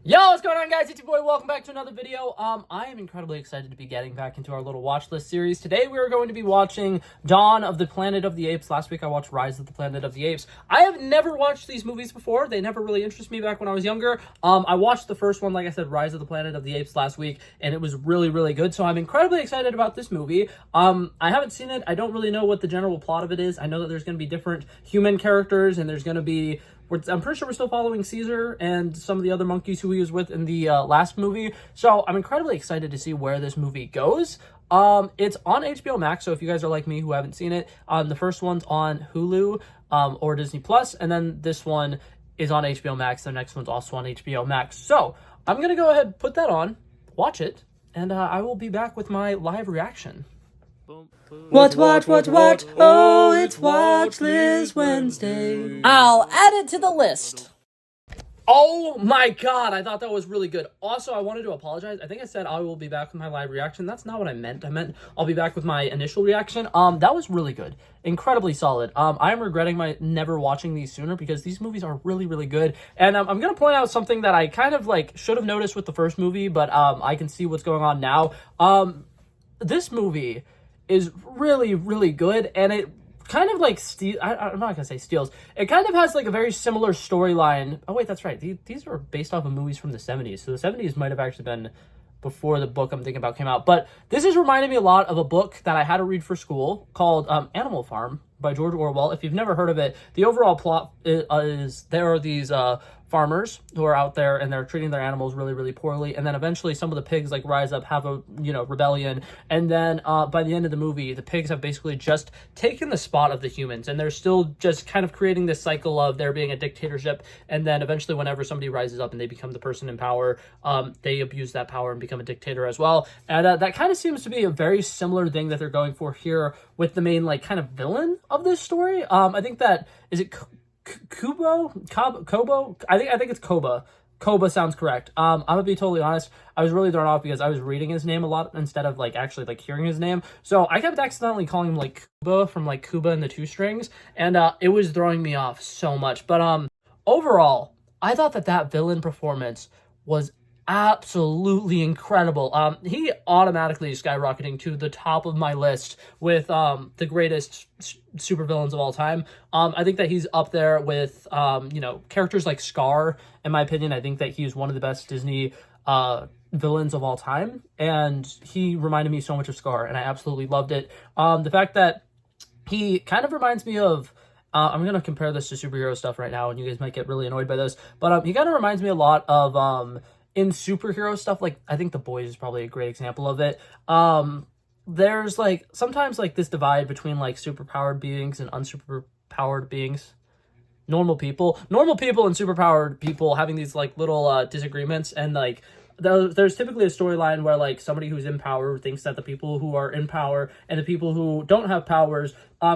Yo, what's going on, guys? It's your boy. Welcome back to another video. I am incredibly excited to be getting back into our little watch list series. Today, we are going to be watching Dawn of the Planet of the Apes. Last week, I watched Rise of the Planet of the Apes. I have never watched these movies before. They never really interested me back when I was younger. I watched the first one, like I said, Rise of the Planet of the Apes last week, and it was really, really good. So I'm incredibly excited about this movie. I haven't seen it. I don't really know what the general plot of it is. I know that there's going to be different human characters, and there's going to be... I'm pretty sure we're still following Caesar and some of the other monkeys who he was with in the last movie. So I'm incredibly excited to see where this movie goes. It's on HBO Max, so if you guys are like me who haven't seen it, the first one's on Hulu or Disney Plus, and then this one is on HBO Max. The next one's also on HBO Max. So I'm going to go ahead and put that on, watch it, and I will be back with my live reaction. Watch, oh, it's Watch List Wednesday. I'll add it to the list. Oh my god, I thought that was really good. Also, I wanted to apologize. I think I said I will be back with my live reaction. That's not what I meant. I meant I'll be back with my initial reaction. That was really good. Incredibly solid. I am regretting my never watching these sooner because these movies are really, really good. And I'm going to point out something that I kind of should have noticed with the first movie, but I can see what's going on now. This movie is really, really good, and it kind of I'm not gonna say steals. It kind of has a very similar storyline. Oh wait, that's right. These are based off of movies from the 70s. So the 70s might have actually been before the book I'm thinking about came out. But this is reminding me a lot of a book that I had to read for school called Animal Farm by George Orwell. If you've never heard of it, the overall plot is there are these farmers who are out there and they're treating their animals really, really poorly, and then eventually some of the pigs rise up, have a rebellion, and then by the end of the movie the pigs have basically just taken the spot of the humans, and they're still just kind of creating this cycle of there being a dictatorship, and then eventually whenever somebody rises up and they become the person in power, they abuse that power and become a dictator as well. And that kind of seems to be a very similar thing that they're going for here with the main kind of villain of this story. I think that is it Kobo? I think it's Koba. Koba sounds correct. I'm gonna be totally honest. I was really thrown off because I was reading his name a lot instead of actually hearing his name. So I kept accidentally calling him Kuba from Kuba and the Two Strings, and it was throwing me off so much. But overall, I thought that villain performance was absolutely incredible. He automatically is skyrocketing to the top of my list with the greatest supervillains of all time. I think that he's up there with characters like Scar. In my opinion, I think that he's one of the best Disney villains of all time, and he reminded me so much of Scar, and I absolutely loved it. The fact that he kind of reminds me of I'm going to compare this to superhero stuff right now, and you guys might get really annoyed by this, but he kind of reminds me a lot of in superhero stuff, I think The Boys is probably a great example of it. There's sometimes this divide between superpowered beings and unsuperpowered beings. Normal people and superpowered people having these little disagreements, and there's typically a storyline where somebody who's in power thinks that the people who are in power and the people who don't have powers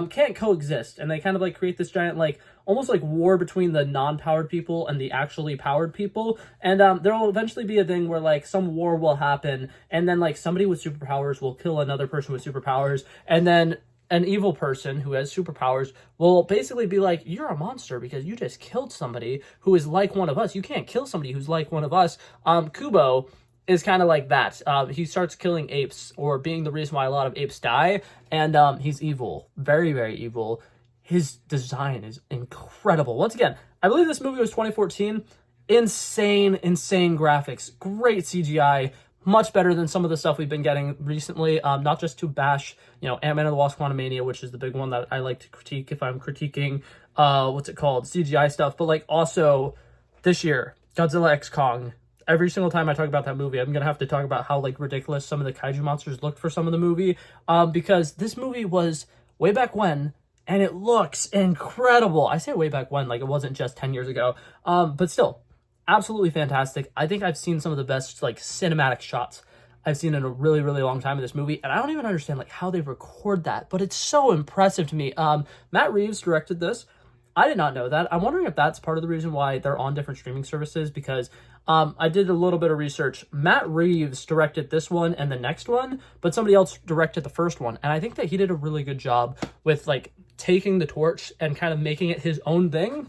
can't coexist, and they kind of create this giant almost war between the non-powered people and the actually powered people. And there will eventually be a thing where some war will happen, and then somebody with superpowers will kill another person with superpowers, and then an evil person who has superpowers will basically be you're a monster because you just killed somebody who is like one of us. You can't kill somebody who's like one of us. Kubo is kind of like that. He starts killing apes, or being the reason why a lot of apes die, and he's evil. Very, very evil. His design is incredible. Once again, I believe this movie was 2014. Insane graphics. Great CGI. Much better than some of the stuff we've been getting recently. Not just to bash, Ant-Man and the Wasp: Quantumania, which is the big one that I like to critique if I'm critiquing, CGI stuff. But also this year, Godzilla x Kong. Every single time I talk about that movie, I'm going to have to talk about how ridiculous some of the kaiju monsters looked for some of the movie. Because this movie was way back when, and it looks incredible. I say way back when, it wasn't just 10 years ago. But still, absolutely fantastic. I think I've seen some of the best cinematic shots I've seen in a really, really long time in this movie, and I don't even understand how they record that, but it's so impressive to me. Matt Reeves directed this. I did not know that. I'm wondering if that's part of the reason why they're on different streaming services, because I did a little bit of research. Matt Reeves directed this one and the next one, but somebody else directed the first one, and I think that he did a really good job with taking the torch and kind of making it his own thing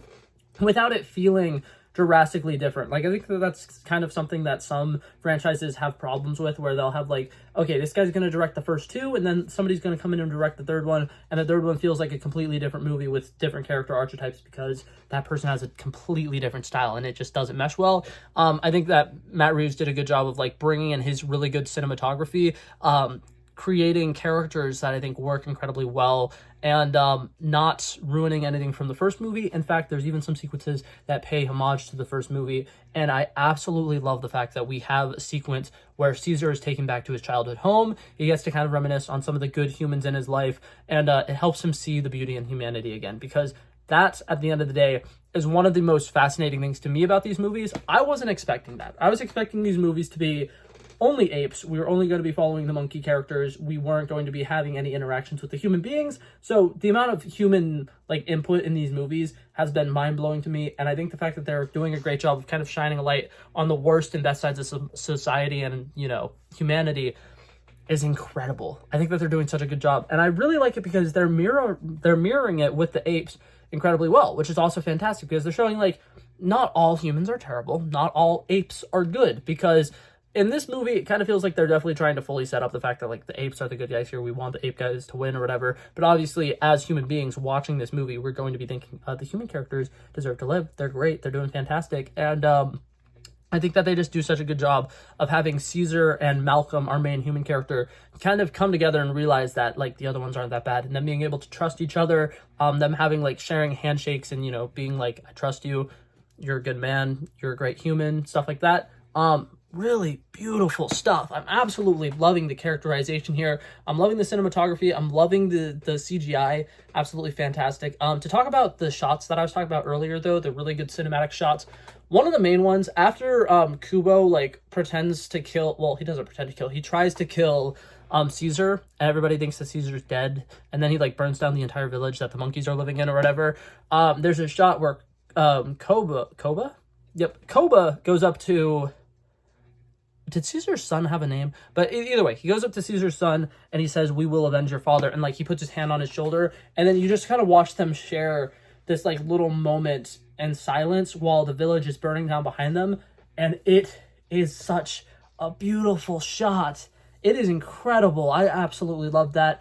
without it feeling drastically different. Like, I think that that's kind of something that some franchises have problems with, where they'll have like, okay, this guy's going to direct the first two, and then somebody's going to come in and direct the third one, and the third one feels like a completely different movie with different character archetypes because that person has a completely different style, and it just doesn't mesh well. I think that Matt Reeves did a good job of like bringing in his really good cinematography, creating characters that I think work incredibly well, and not ruining anything from the first movie. In fact, there's even some sequences that pay homage to the first movie, and I absolutely love the fact that we have a sequence where Caesar is taken back to his childhood home. He gets to kind of reminisce on some of the good humans in his life, and it helps him see the beauty in humanity again, because that, at the end of the day, is one of the most fascinating things to me about these movies. I wasn't expecting that. I was expecting these movies to be only apes. We were only going to be following the monkey characters. We weren't going to be having any interactions with the human beings. So the amount of human like input in these movies has been mind-blowing to me. And I think the fact that they're doing a great job of kind of shining a light on the worst and best sides of society and, you know, humanity is incredible. I think that they're doing such a good job. And I really like it because they're mirroring it with the apes incredibly well, which is also fantastic, because they're showing like not all humans are terrible, not all apes are good, because in this movie, it kind of feels like they're definitely trying to fully set up the fact that, like, the apes are the good guys here. We want the ape guys to win or whatever. But obviously, as human beings watching this movie, we're going to be thinking, the human characters deserve to live. They're great. They're doing fantastic. And I think that they just do such a good job of having Caesar and Malcolm, our main human character, kind of come together and realize that, like, the other ones aren't that bad. And them being able to trust each other, them having, like, sharing handshakes and, you know, being like, I trust you. You're a good man. You're a great human. Stuff like that. Really beautiful stuff. I'm absolutely loving the characterization here. I'm loving the cinematography. I'm loving the CGI. Absolutely fantastic. To talk about the shots that I was talking about earlier, though, the really good cinematic shots. One of the main ones, after Kubo like pretends to kill, well, he doesn't pretend to kill. He tries to kill Caesar, and everybody thinks that Caesar's dead, and then he like burns down the entire village that the monkeys are living in or whatever. There's a shot where Koba goes up to, did Caesar's son have a name? But either way, he goes up to Caesar's son and he says, "We will avenge your father." And like he puts his hand on his shoulder, and then you just kind of watch them share this like little moment in silence while the village is burning down behind them. And it is such a beautiful shot. It is incredible. I absolutely love that.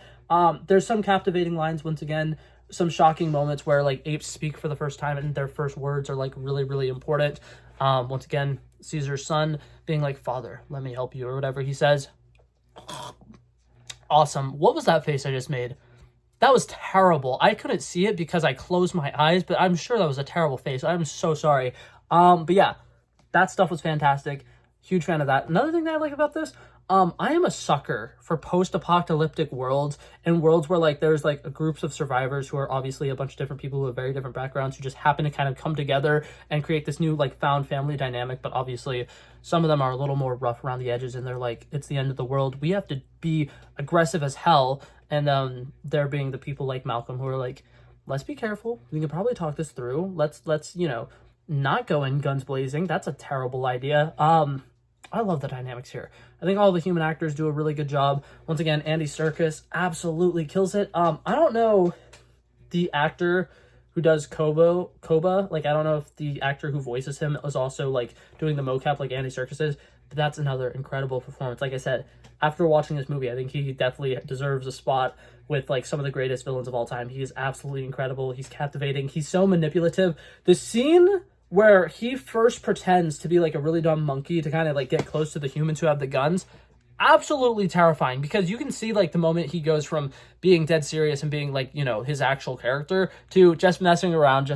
There's some captivating lines, once again, some shocking moments where like apes speak for the first time and their first words are like really, really important. Once again, Caesar's son being like, "Father, let me help you," or whatever he says. Awesome. What was that face I just made? That was terrible. I couldn't see it because I closed my eyes, but I'm sure that was a terrible face. I'm so sorry. But yeah, that stuff was fantastic. Huge fan of that. Another thing that I like about this, I am a sucker for post-apocalyptic worlds, and worlds where like there's like groups of survivors who are obviously a bunch of different people who have very different backgrounds who just happen to kind of come together and create this new like found family dynamic. But obviously some of them are a little more rough around the edges, and they're like, it's the end of the world. We have to be aggressive as hell. And there being the people like Malcolm who are like, let's be careful. We can probably talk this through. Let's you know, not go in guns blazing. That's a terrible idea. I love the dynamics here. I think all the human actors do a really good job. Once again, Andy Serkis absolutely kills it. I don't know the actor who does Koba. Like, I don't know if the actor who voices him is also, like, doing the mocap like Andy Serkis is. But that's another incredible performance. Like I said, after watching this movie, I think he definitely deserves a spot with, like, some of the greatest villains of all time. He is absolutely incredible. He's captivating. He's so manipulative. The scene where he first pretends to be like a really dumb monkey to kind of like get close to the humans who have the guns, absolutely terrifying, because you can see like the moment he goes from being dead serious and being like, you know, his actual character to just messing around,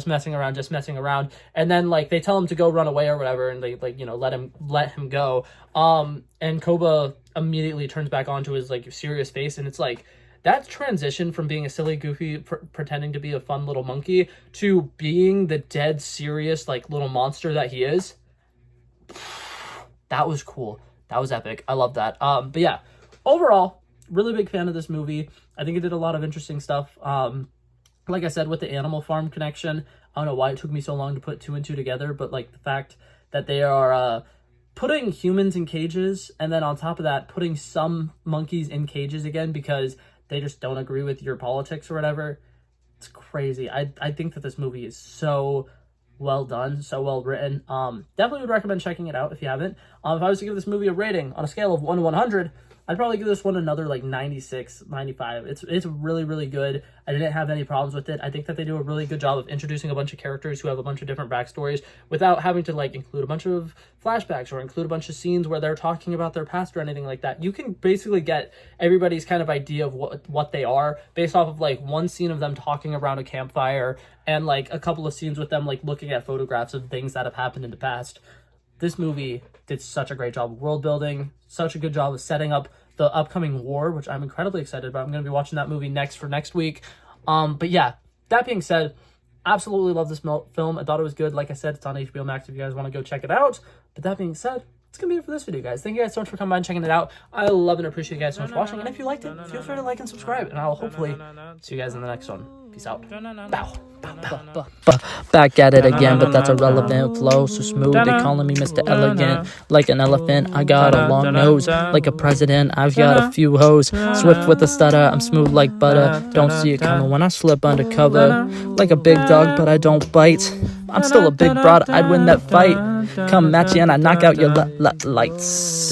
and then like they tell him to go run away or whatever, and they like, you know, let him go, and Koba immediately turns back onto his like serious face, and it's like that transition from being a silly, goofy, pretending to be a fun little monkey to being the dead serious, like, little monster that he is, that was cool. That was epic. I love that. But yeah, overall, really big fan of this movie. I think it did a lot of interesting stuff. Like I said, with the Animal Farm connection, I don't know why it took me so long to put two and two together, but, like, the fact that they are putting humans in cages, and then on top of that, putting some monkeys in cages again because they just don't agree with your politics or whatever. It's crazy. I think that this movie is so well done, so well written. Definitely would recommend checking it out if you haven't. If I was to give this movie a rating on a scale of 1 to 100, I'd probably give this one another like 96, 95. It's really, really good. I didn't have any problems with it. I think that they do a really good job of introducing a bunch of characters who have a bunch of different backstories without having to like include a bunch of flashbacks or include a bunch of scenes where they're talking about their past or anything like that. You can basically get everybody's kind of idea of what they are based off of like one scene of them talking around a campfire and like a couple of scenes with them like looking at photographs of things that have happened in the past. This movie did such a great job of world building, such a good job of setting up the upcoming war, which I'm incredibly excited about. I'm going to be watching that movie next week. But yeah, that being said, absolutely love this film. I thought it was good. Like I said, it's on HBO Max if you guys want to go check it out. But that being said, it's going to be it for this video, guys. Thank you guys so much for coming by and checking it out. I love and appreciate you guys so much for watching. And if you liked it, feel free to like and subscribe. And I'll hopefully see you guys in the next one. Peace out. Bow. Back at it again, but that's a relevant flow. So smooth, they calling me Mr. Elegant. Like an elephant, I got a long nose. Like a president, I've got a few hoes. Swift with a stutter, I'm smooth like butter. Don't see it coming when I slip undercover. Like a big dog, but I don't bite. I'm still a big broad, I'd win that fight. Come match you and I knock out your lights.